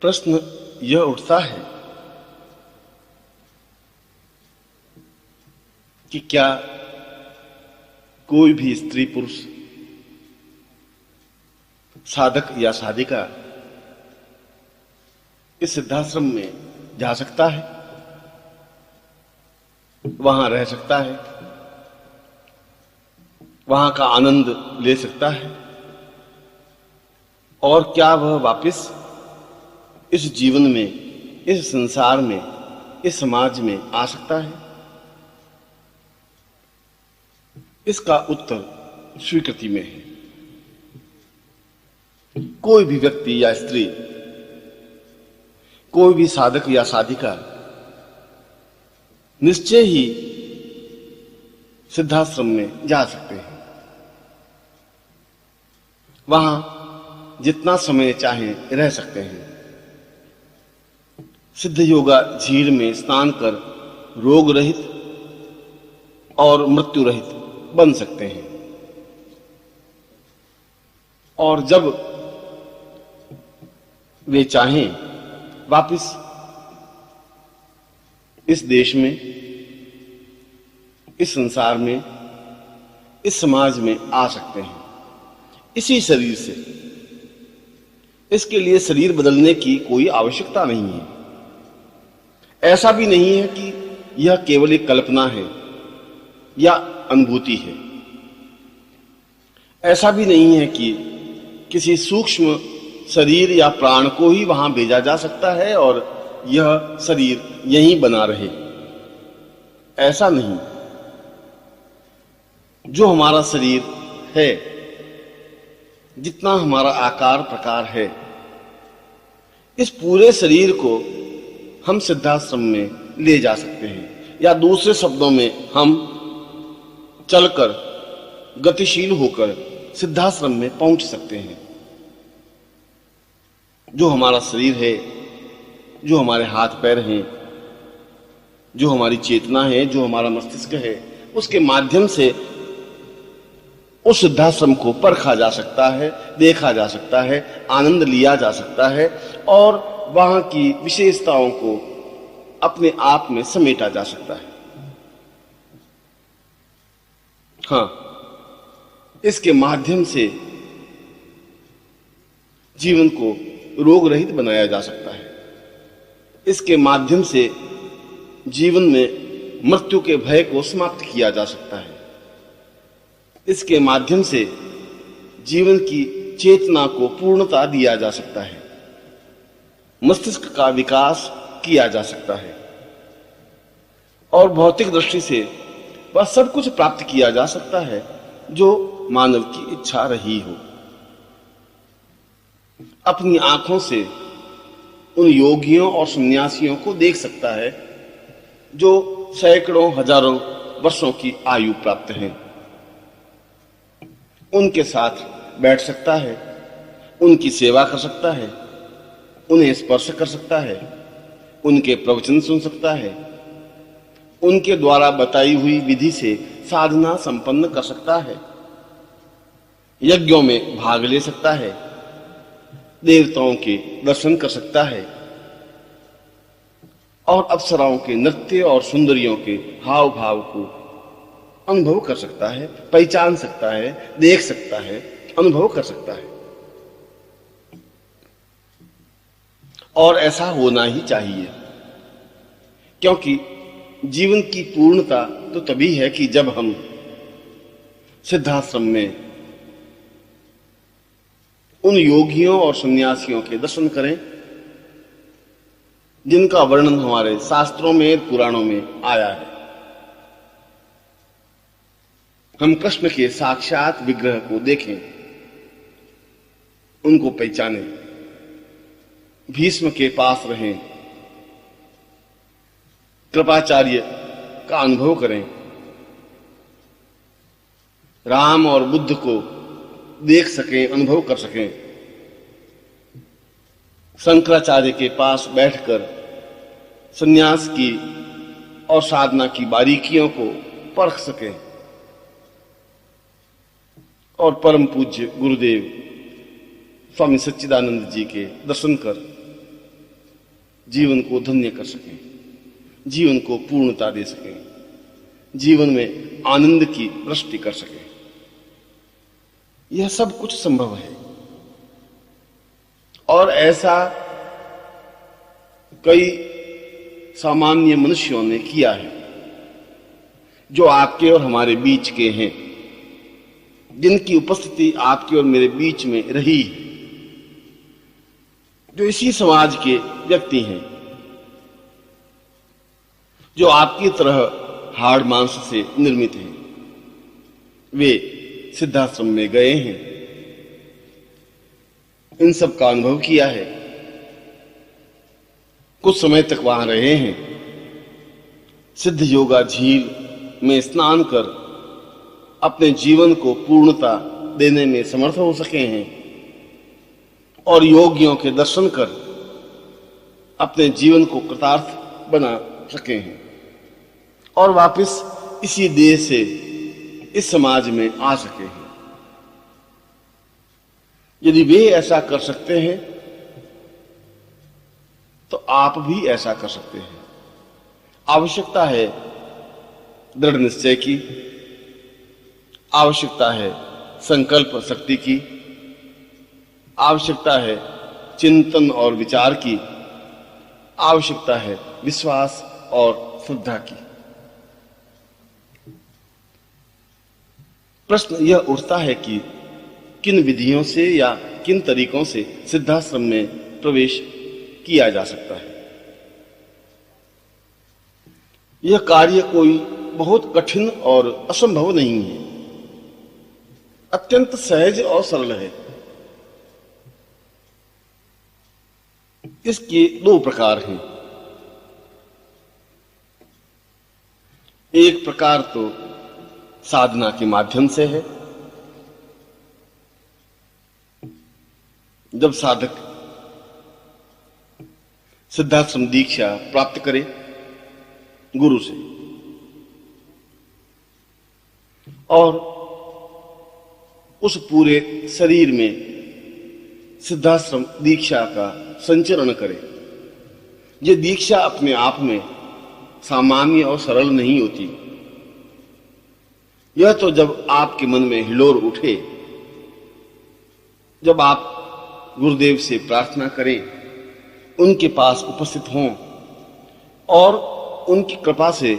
प्रश्न यह उठता है कि क्या कोई भी स्त्री पुरुष, साधक या साधिका इस सिद्धाश्रम में जा सकता है, वहां रह सकता है, वहां का आनंद ले सकता है, और क्या वह वापस इस जीवन में, इस संसार में, इस समाज में आ सकता है? इसका उत्तर स्वीकृति में है। कोई भी व्यक्ति या स्त्री, कोई भी साधक या साधिका निश्चय ही सिद्धाश्रम में जा सकते हैं। वहां जितना समय चाहे रह सकते हैं। सिद्ध योगा झील में स्नान कर रोग रहित और मृत्यु रहित बन सकते हैं। और जब वे चाहें वापस इस देश में, इस संसार में, इस समाज में आ सकते हैं, इसी शरीर से। इसके लिए शरीर बदलने की कोई आवश्यकता नहीं है। ऐसा भी नहीं है कि यह केवल एक कल्पना है या अनुभूति है। ऐसा भी नहीं है कि किसी सूक्ष्म शरीर या प्राण को ही वहां भेजा जा सकता है और यह शरीर यहीं बना रहे। ऐसा नहीं। जो हमारा शरीर है, जितना हमारा आकार प्रकार है, इस पूरे शरीर को हम सिद्धाश्रम में ले जा सकते हैं, या दूसरे शब्दों में हम चलकर, गतिशील होकर सिद्धाश्रम में पहुंच सकते हैं। जो हमारा शरीर है, जो हमारे हाथ पैर हैं, जो हमारी चेतना है, जो हमारा मस्तिष्क है, उसके माध्यम से उस सिद्धाश्रम को परखा जा सकता है, देखा जा सकता है, आनंद लिया जा सकता है और वहां की विशेषताओं को अपने आप में समेटा जा सकता है। हां, इसके माध्यम से जीवन को रोग रहित बनाया जा सकता है। इसके माध्यम से जीवन में मृत्यु के भय को समाप्त किया जा सकता है। इसके माध्यम से जीवन की चेतना को पूर्णता दिया जा सकता है। मस्तिष्क का विकास किया जा सकता है और भौतिक दृष्टि से वह सब कुछ प्राप्त किया जा सकता है जो मानव की इच्छा रही हो। अपनी आंखों से उन योगियों और सन्यासियों को देख सकता है जो सैकड़ों हजारों वर्षों की आयु प्राप्त हैं। उनके साथ बैठ सकता है, उनकी सेवा कर सकता है, उन्हें स्पर्श कर सकता है, उनके प्रवचन सुन सकता है, उनके द्वारा बताई हुई विधि से साधना संपन्न कर सकता है, यज्ञों में भाग ले सकता है, देवताओं के दर्शन कर सकता है और अप्सराओं के नृत्य और सुंदरियों के हाव भाव को अनुभव कर सकता है, पहचान सकता है, देख सकता है, अनुभव कर सकता है। और ऐसा होना ही चाहिए, क्योंकि जीवन की पूर्णता तो तभी है कि जब हम सिद्धाश्रम में उन योगियों और सन्यासियों के दर्शन करें जिनका वर्णन हमारे शास्त्रों में, पुराणों में आया है। हम कृष्ण के साक्षात विग्रह को देखें, उनको पहचानें, भीष्म के पास रहें, कृपाचार्य का अनुभव करें, राम और बुद्ध को देख सकें, अनुभव कर सकें, शंकराचार्य के पास बैठकर सन्यास की और साधना की बारीकियों को परख सकें और परम पूज्य गुरुदेव स्वामी सच्चिदानंद जी के दर्शन कर जीवन को धन्य कर सकें, जीवन को पूर्णता दे सकें, जीवन में आनंद की वृष्टि कर सकें। यह सब कुछ संभव है और ऐसा कई सामान्य मनुष्यों ने किया है जो आपके और हमारे बीच के हैं, जिनकी उपस्थिति आपके और मेरे बीच में रही है, जो इसी समाज के व्यक्ति हैं, जो आपकी तरह हाड़ मांस से निर्मित हैं। वे सिद्धाश्रम में गए हैं, इन सब का अनुभव किया है, कुछ समय तक वहां रहे हैं, सिद्ध योगा झील में स्नान कर अपने जीवन को पूर्णता देने में समर्थ हो सके हैं और योगियों के दर्शन कर अपने जीवन को कृतार्थ बना सके हैं और वापस इसी देह से इस समाज में आ सके हैं। यदि वे ऐसा कर सकते हैं तो आप भी ऐसा कर सकते हैं। आवश्यकता है दृढ़ निश्चय की, आवश्यकता है संकल्प शक्ति की, आवश्यकता है चिंतन और विचार की, आवश्यकता है विश्वास और श्रद्धा की। प्रश्न यह उठता है कि किन विधियों से या किन तरीकों से सिद्धाश्रम में प्रवेश किया जा सकता है। यह कार्य कोई बहुत कठिन और असंभव नहीं है, अत्यंत सहज और सरल है। इसके दो प्रकार हैं। एक प्रकार तो साधना के माध्यम से है। जब साधक सिद्धाश्रम दीक्षा प्राप्त करे गुरु से और उस पूरे शरीर में सिद्धाश्रम दीक्षा का संचरण करे। ये दीक्षा अपने आप में सामान्य और सरल नहीं होती। यह तो जब आपके मन में हिलोर उठे, जब आप गुरुदेव से प्रार्थना करें, उनके पास उपस्थित हों और उनकी कृपा से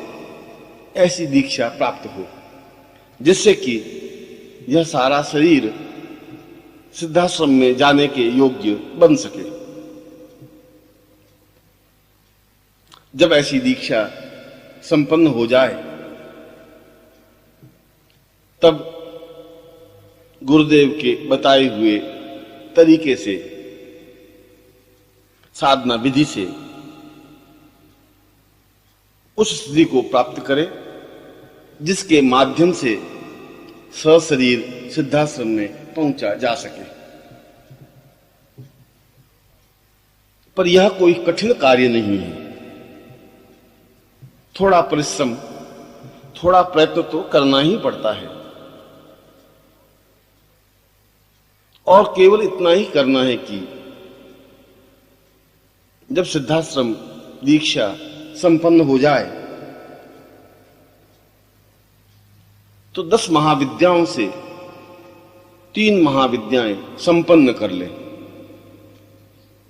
ऐसी दीक्षा प्राप्त हो जिससे कि यह सारा शरीर सिद्धाश्रम में जाने के योग्य बन सके। जब ऐसी दीक्षा संपन्न हो जाए तब गुरुदेव के बताए हुए तरीके से साधना विधि से उस स्थिति को प्राप्त करें जिसके माध्यम से सशरीर सिद्धाश्रम में पहुंचा जा सके। पर यह कोई कठिन कार्य नहीं है। थोड़ा परिश्रम, थोड़ा प्रयत्न तो करना ही पड़ता है और केवल इतना ही करना है कि जब सिद्धाश्रम दीक्षा संपन्न हो जाए तो 10 महाविद्याओं से 3 महाविद्याएं संपन्न कर ले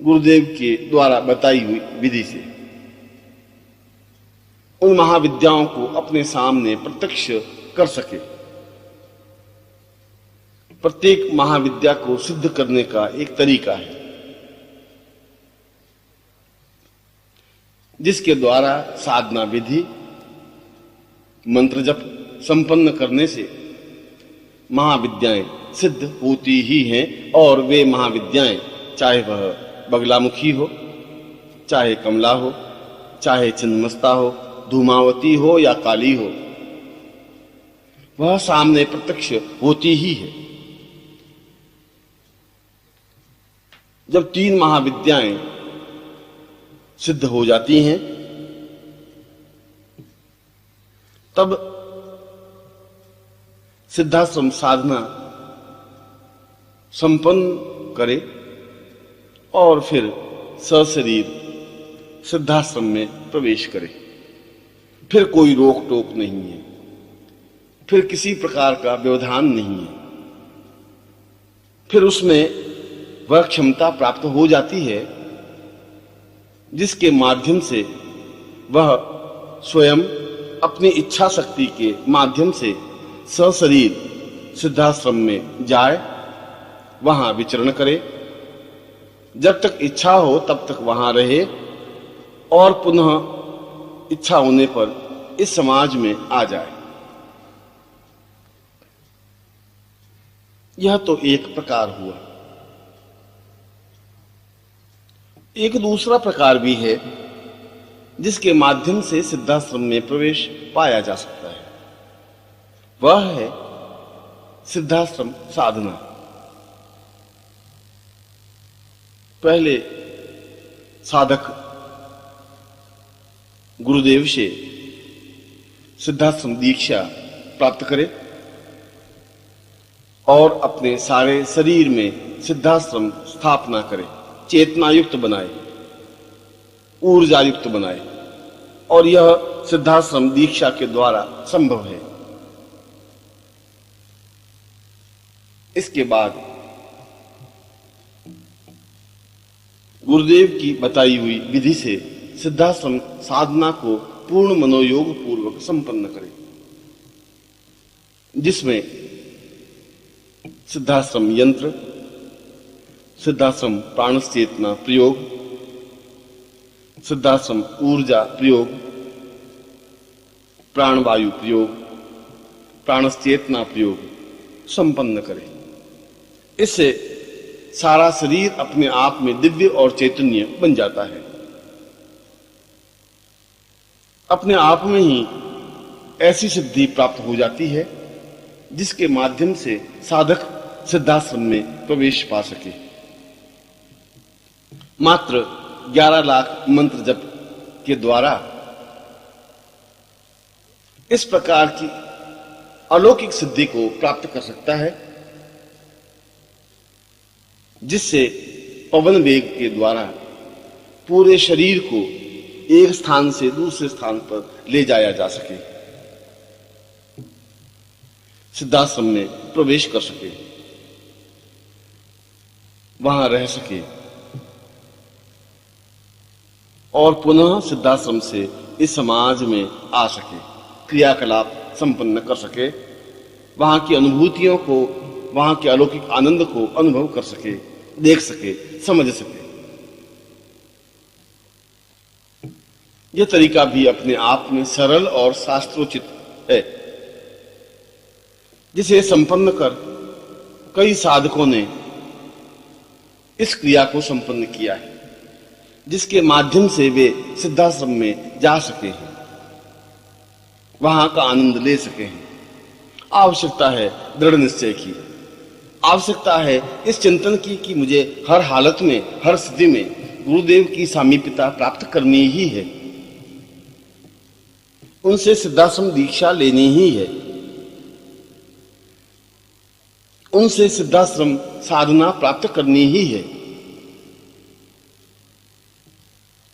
गुरुदेव के द्वारा बताई हुई विधि से। उन महाविद्याओं को अपने सामने प्रत्यक्ष कर सके। प्रत्येक महाविद्या को सिद्ध करने का एक तरीका है जिसके द्वारा साधना विधि मंत्र जप संपन्न करने से महाविद्याएं सिद्ध होती ही हैं। और वे महाविद्याएं चाहे वह बगलामुखी हो, चाहे कमला हो, चाहे छिन्नमस्ता हो, धूमावती हो या काली हो, वह सामने प्रत्यक्ष होती ही है। जब 3 महाविद्याएं सिद्ध हो जाती हैं तब सिद्धाश्रम साधना संपन्न करे और फिर सशरीर सिद्धाश्रम में प्रवेश करे। फिर कोई रोक टोक नहीं है, फिर किसी प्रकार का व्यवधान नहीं है। फिर उसमें वह क्षमता प्राप्त हो जाती है जिसके माध्यम से वह स्वयं अपनी इच्छा शक्ति के माध्यम से सशरीर सिद्धाश्रम में जाए, वहां विचरण करे, जब तक इच्छा हो तब तक वहां रहे और पुनः इच्छा होने पर इस समाज में आ जाए। यह तो एक प्रकार हुआ। एक दूसरा प्रकार भी है जिसके माध्यम से सिद्धाश्रम में प्रवेश पाया जा सकता है। वह है सिद्धाश्रम साधना। पहले साधक गुरुदेव से सिद्धाश्रम दीक्षा प्राप्त करे और अपने सारे शरीर में सिद्धाश्रम स्थापना करे, चेतना युक्त बनाए, ऊर्जा युक्त बनाए, और यह सिद्धाश्रम दीक्षा के द्वारा संभव है। इसके बाद गुरुदेव की बताई हुई विधि से सिद्धाश्रम साधना को पूर्ण मनोयोग पूर्वक संपन्न करे, जिसमें सिद्धाश्रम यंत्र, सिद्धाश्रम प्राण चेतना प्रयोग, सिद्धाश्रम ऊर्जा प्रयोग, प्राणवायु प्रयोग, प्राण चेतना प्रयोग संपन्न करे। इससे सारा शरीर अपने आप में दिव्य और चैतन्य बन जाता है। अपने आप में ही ऐसी सिद्धि प्राप्त हो जाती है जिसके माध्यम से साधक सिद्धाश्रम में प्रवेश पा सके। मात्र 11 लाख मंत्र जप के द्वारा इस प्रकार की अलौकिक सिद्धि को प्राप्त कर सकता है, जिससे पवन वेग के द्वारा पूरे शरीर को एक स्थान से दूसरे स्थान पर ले जाया जा सके, सिद्धाश्रम में प्रवेश कर सके, वहां रह सके और पुनः सिद्धाश्रम से इस समाज में आ सके, क्रियाकलाप संपन्न कर सके, वहां की अनुभूतियों को, वहां के अलौकिक आनंद को अनुभव कर सके, देख सके, समझ सके। यह तरीका भी अपने आप में सरल और शास्त्रोचित है, जिसे संपन्न कर कई साधकों ने इस क्रिया को संपन्न किया है, जिसके माध्यम से वे सिद्धाश्रम में जा सके हैं, वहां का आनंद ले सके हैं। आवश्यकता है दृढ़ निश्चय की, आवश्यकता है इस चिंतन की कि मुझे हर हालत में, हर स्थिति में गुरुदेव की सामीप्यता प्राप्त करनी ही है, उनसे सिद्धाश्रम दीक्षा लेनी ही है, उनसे सिद्धाश्रम साधना प्राप्त करनी ही है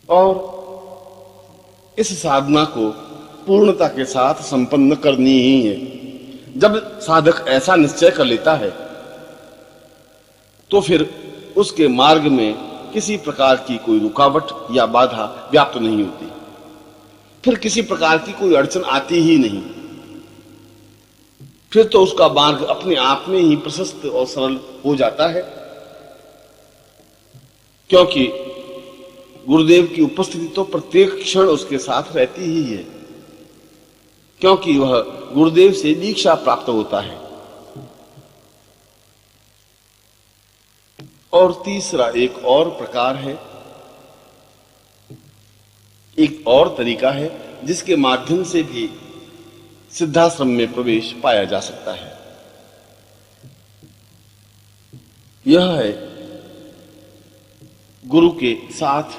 और इस साधना को पूर्णता के साथ संपन्न करनी ही है। जब साधक ऐसा निश्चय कर लेता है तो फिर उसके मार्ग में किसी प्रकार की कोई रुकावट या बाधा व्याप्त नहीं होती, फिर किसी प्रकार की कोई अड़चन आती ही नहीं। फिर तो उसका मार्ग अपने आप में ही प्रशस्त और सरल हो जाता है, क्योंकि गुरुदेव की उपस्थिति तो प्रत्येक क्षण उसके साथ रहती ही है, क्योंकि वह गुरुदेव से दीक्षा प्राप्त होता है। और तीसरा एक और प्रकार है, एक और तरीका है जिसके माध्यम से भी सिद्धाश्रम में प्रवेश पाया जा सकता है। यह है गुरु के साथ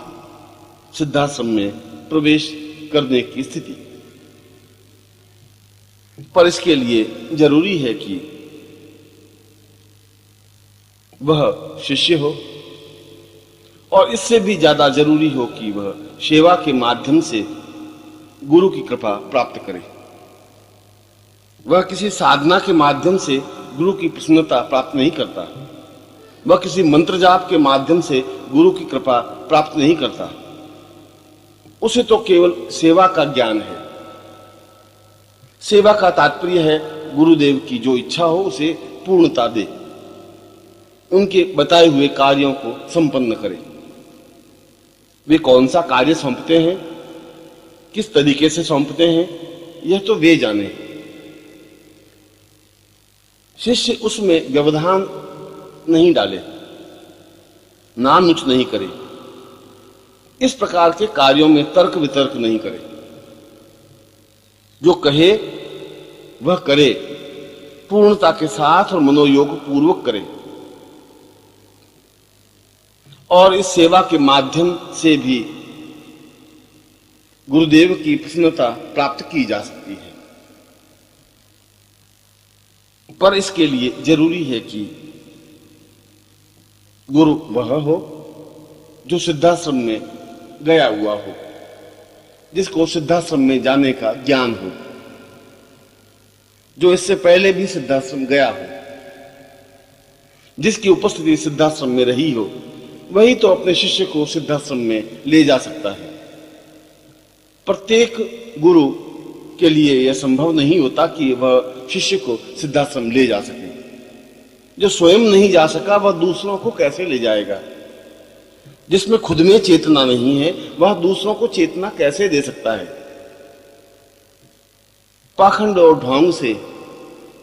सिद्धाश्रम में प्रवेश करने की स्थिति। पर इसके लिए जरूरी है कि वह शिष्य हो और इससे भी ज्यादा जरूरी हो कि वह सेवा के माध्यम से गुरु की कृपा प्राप्त करे। वह किसी साधना के माध्यम से गुरु की प्रसन्नता प्राप्त नहीं करता। वह किसी मंत्र जाप के माध्यम से गुरु की कृपा प्राप्त नहीं करता। उसे तो केवल सेवा का ज्ञान है। सेवा का तात्पर्य है गुरुदेव की जो इच्छा हो उसे पूर्णता दे, उनके बताए हुए कार्यों को संपन्न करे। वे कौन सा कार्य सौंपते हैं, किस तरीके से सौंपते हैं, यह तो वे जाने। शिष्य उसमें व्यवधान नहीं डाले, नानुच नहीं करे, इस प्रकार के कार्यों में तर्क वितर्क नहीं करे। जो कहे वह करे, पूर्णता के साथ और मनोयोग पूर्वक करे। और इस सेवा के माध्यम से भी गुरुदेव की प्रसन्नता प्राप्त की जा सकती है। पर इसके लिए जरूरी है कि गुरु वह हो जो सिद्धाश्रम में गया हुआ हो, जिसको सिद्धाश्रम में जाने का ज्ञान हो, जो इससे पहले भी सिद्धाश्रम गया हो, जिसकी उपस्थिति सिद्धाश्रम में रही हो, वही तो अपने शिष्य को सिद्धाश्रम में ले जा सकता है। प्रत्येक गुरु के लिए यह संभव नहीं होता कि वह शिष्य को सिद्धाश्रम ले जा सके। जो स्वयं नहीं जा सका वह दूसरों को कैसे ले जाएगा? जिसमें खुद में चेतना नहीं है वह दूसरों को चेतना कैसे दे सकता है? पाखंड और ढोंग से,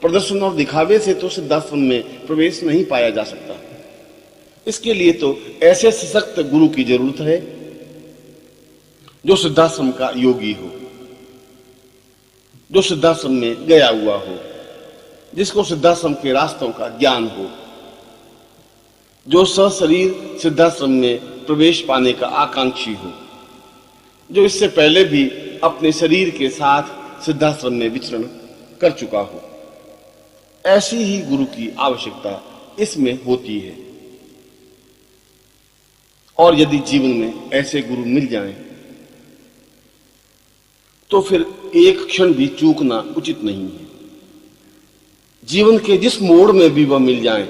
प्रदर्शन और दिखावे से तो सिद्धाश्रम में प्रवेश नहीं पाया जा सकता। इसके लिए तो ऐसे सशक्त गुरु की जरूरत है जो सिद्धाश्रम का योगी हो, जो सिद्धाश्रम में गया हुआ हो, जिसको सिद्धाश्रम के रास्तों का ज्ञान हो, जो सशरीर सिद्धाश्रम में प्रवेश पाने का आकांक्षी हो, जो इससे पहले भी अपने शरीर के साथ सिद्धाश्रम में विचरण कर चुका हो। ऐसी ही गुरु की आवश्यकता इसमें होती है। और यदि जीवन में ऐसे गुरु मिल जाएं, तो फिर एक क्षण भी चूकना उचित नहीं है। जीवन के जिस मोड़ में भी वह मिल जाएं,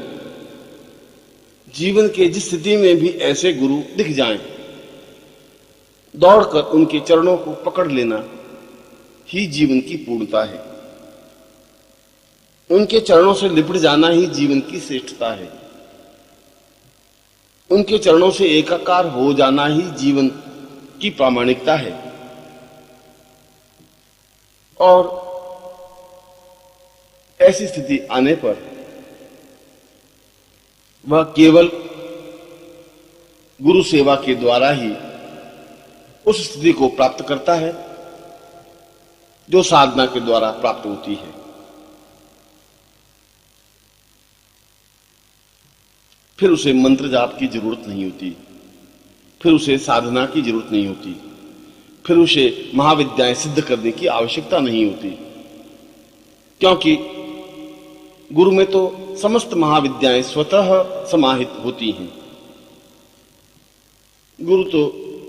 जीवन के जिस स्थिति में भी ऐसे गुरु दिख जाएं, दौड़कर उनके चरणों को पकड़ लेना ही जीवन की पूर्णता है। उनके चरणों से लिपट जाना ही जीवन की श्रेष्ठता है। उनके चरणों से एकाकार हो जाना ही जीवन की प्रामाणिकता है। और ऐसी स्थिति आने पर वह केवल गुरु सेवा के द्वारा ही उस स्थिति को प्राप्त करता है जो साधना के द्वारा प्राप्त होती है। फिर उसे मंत्र जाप की जरूरत नहीं होती, फिर उसे साधना की जरूरत नहीं होती, फिर उसे महाविद्याएं सिद्ध करने की आवश्यकता नहीं होती, क्योंकि गुरु में तो समस्त महाविद्याएं स्वतः समाहित होती हैं। गुरु तो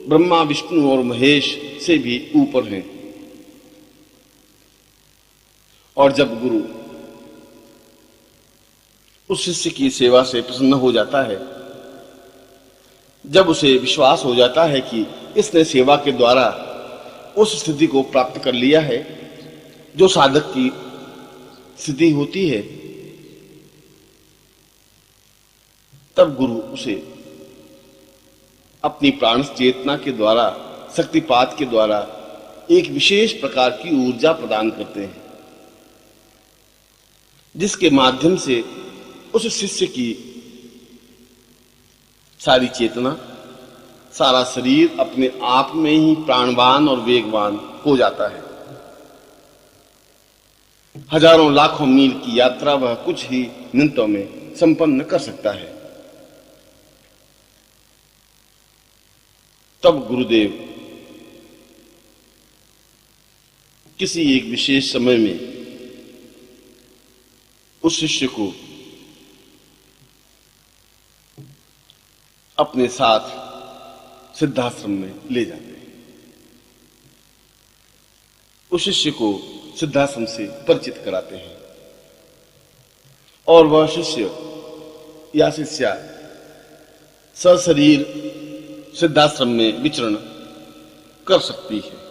ब्रह्मा, विष्णु और महेश से भी ऊपर हैं। और जब गुरु उस शिष्य की सेवा से प्रसन्न हो जाता है, जब उसे विश्वास हो जाता है कि इसने सेवा के द्वारा उस स्थिति को प्राप्त कर लिया है जो साधक की स्थिति होती है, तब गुरु उसे अपनी प्राण चेतना के द्वारा, शक्तिपात के द्वारा एक विशेष प्रकार की ऊर्जा प्रदान करते हैं, जिसके माध्यम से उस शिष्य की सारी चेतना, सारा शरीर अपने आप में ही प्राणवान और वेगवान हो जाता है। हजारों लाखों मील की यात्रा वह कुछ ही मिनटों में संपन्न कर सकता है। तब गुरुदेव किसी एक विशेष समय में उस शिष्य को अपने साथ सिद्धाश्रम में ले जाते हैं। उस शिष्य को सिद्धाश्रम से परिचित कराते हैं और वह शिष्य या शिष्या सशरीर सिद्धाश्रम में विचरण कर सकती है।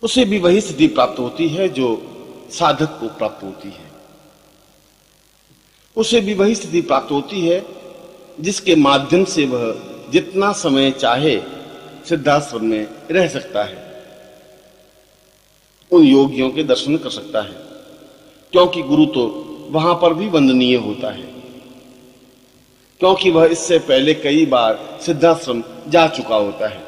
उसे भी वही स्थिति प्राप्त होती है जो साधक को प्राप्त होती है। उसे भी वही स्थिति प्राप्त होती है जिसके माध्यम से वह जितना समय चाहे सिद्धाश्रम में रह सकता है, उन योगियों के दर्शन कर सकता है, क्योंकि गुरु तो वहां पर भी वंदनीय होता है, क्योंकि वह इससे पहले कई बार सिद्धाश्रम जा चुका होता है।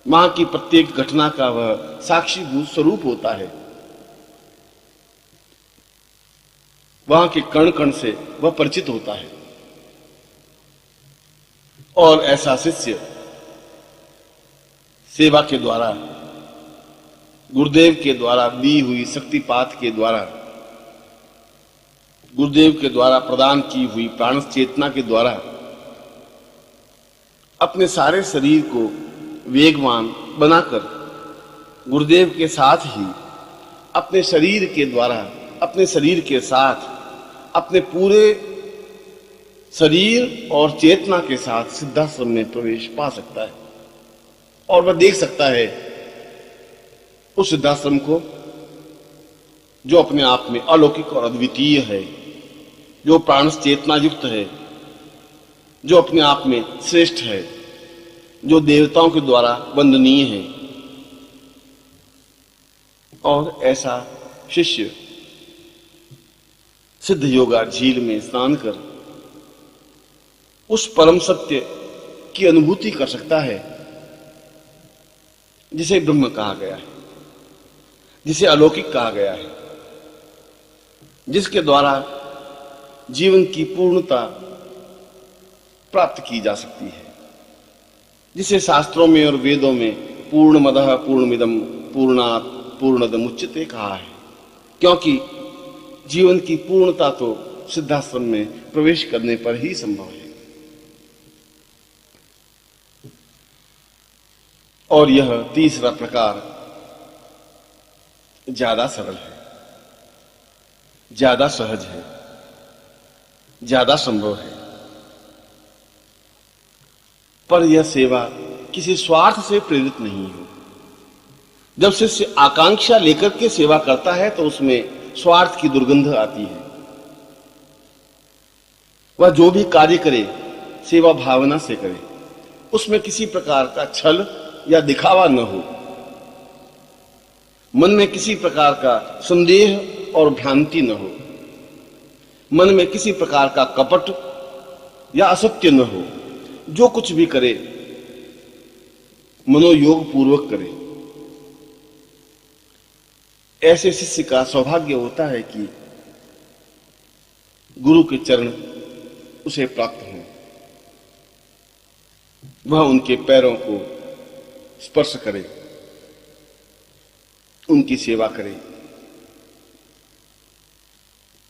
वहां की प्रत्येक घटना का वह साक्षीभूत स्वरूप होता है। वहां के कण कण से वह परिचित होता है। और ऐसा शिष्य सेवा के द्वारा, गुरुदेव के द्वारा दी हुई शक्तिपात के द्वारा, गुरुदेव के द्वारा प्रदान की हुई प्राण चेतना के द्वारा अपने सारे शरीर को वेगवान बनाकर गुरुदेव के साथ ही अपने शरीर के द्वारा, अपने शरीर के साथ, अपने पूरे शरीर और चेतना के साथ सिद्धाश्रम में प्रवेश पा सकता है और वह देख सकता है उस सिद्धाश्रम को जो अपने आप में अलौकिक और अद्वितीय है, जो प्राण चेतना युक्त है, जो अपने आप में श्रेष्ठ है, जो देवताओं के द्वारा वंदनीय है। और ऐसा शिष्य सिद्ध योगा झील में स्नान कर उस परम सत्य की अनुभूति कर सकता है जिसे ब्रह्म कहा गया है, जिसे अलौकिक कहा गया है, जिसके द्वारा जीवन की पूर्णता प्राप्त की जा सकती है, जिसे शास्त्रों में और वेदों में पूर्णमदः पूर्णमिदं पूर्णात् पूर्णदमुच्यते कहा है। क्योंकि जीवन की पूर्णता तो सिद्धाश्रम में प्रवेश करने पर ही संभव है। और यह तीसरा प्रकार ज्यादा सरल है, ज्यादा सहज है, ज्यादा संभव है। पर यह सेवा किसी स्वार्थ से प्रेरित नहीं है। जब शिष्य आकांक्षा लेकर के सेवा करता है तो उसमें स्वार्थ की दुर्गंध आती है। वह जो भी कार्य करे सेवा भावना से करे, उसमें किसी प्रकार का छल या दिखावा न हो, मन में किसी प्रकार का संदेह और भ्रांति न हो, मन में किसी प्रकार का कपट या असत्य न हो। जो कुछ भी करे मनोयोग पूर्वक करे। ऐसे शिष्य का सौभाग्य होता है कि गुरु के चरण उसे प्राप्त हों, वह उनके पैरों को स्पर्श करे, उनकी सेवा करे,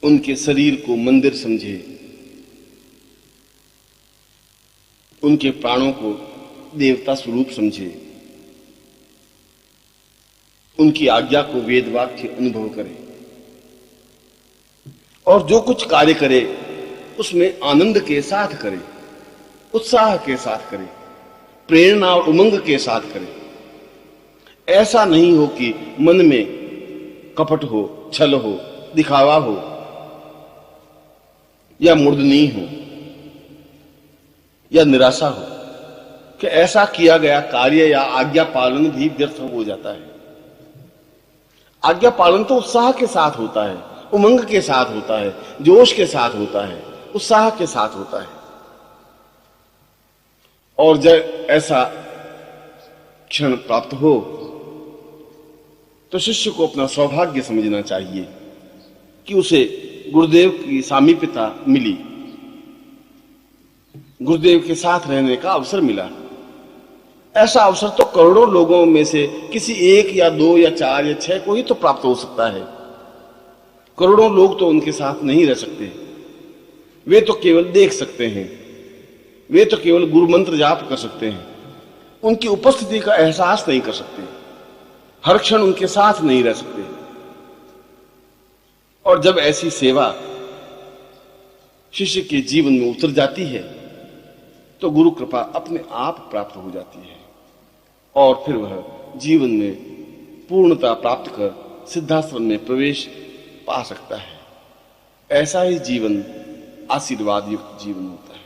उनके शरीर को मंदिर समझे, उनके प्राणों को देवता स्वरूप समझे, उनकी आज्ञा को वेद वाक्य अनुभव करे और जो कुछ कार्य करे उसमें आनंद के साथ करे, उत्साह के साथ करे, प्रेरणा और उमंग के साथ करे। ऐसा नहीं हो कि मन में कपट हो, छल हो, दिखावा हो या मुर्दनी हो या निराशा हो कि ऐसा किया गया कार्य या आज्ञा पालन भी व्यर्थ हो जाता है। आज्ञा पालन तो उत्साह के साथ होता है, उमंग के साथ होता है, जोश के साथ होता है, उत्साह के साथ होता है। और जब ऐसा क्षण प्राप्त हो तो शिष्य को अपना सौभाग्य समझना चाहिए कि उसे गुरुदेव की सामीप्यता मिली, गुरुदेव के साथ रहने का अवसर मिला। ऐसा अवसर तो करोड़ों लोगों में से किसी एक या दो या चार या छह को ही तो प्राप्त हो सकता है। करोड़ों लोग तो उनके साथ नहीं रह सकते, वे तो केवल देख सकते हैं, वे तो केवल गुरु मंत्र जाप कर सकते हैं, उनकी उपस्थिति का एहसास नहीं कर सकते, हर क्षण उनके साथ नहीं रह सकते। और जब ऐसी सेवा शिष्य के जीवन में उतर जाती है तो गुरु कृपा अपने आप प्राप्त हो जाती है और फिर वह जीवन में पूर्णता प्राप्त कर सिद्धाश्रम में प्रवेश पा सकता है। ऐसा ही जीवन आशीर्वाद युक्त जीवन होता है।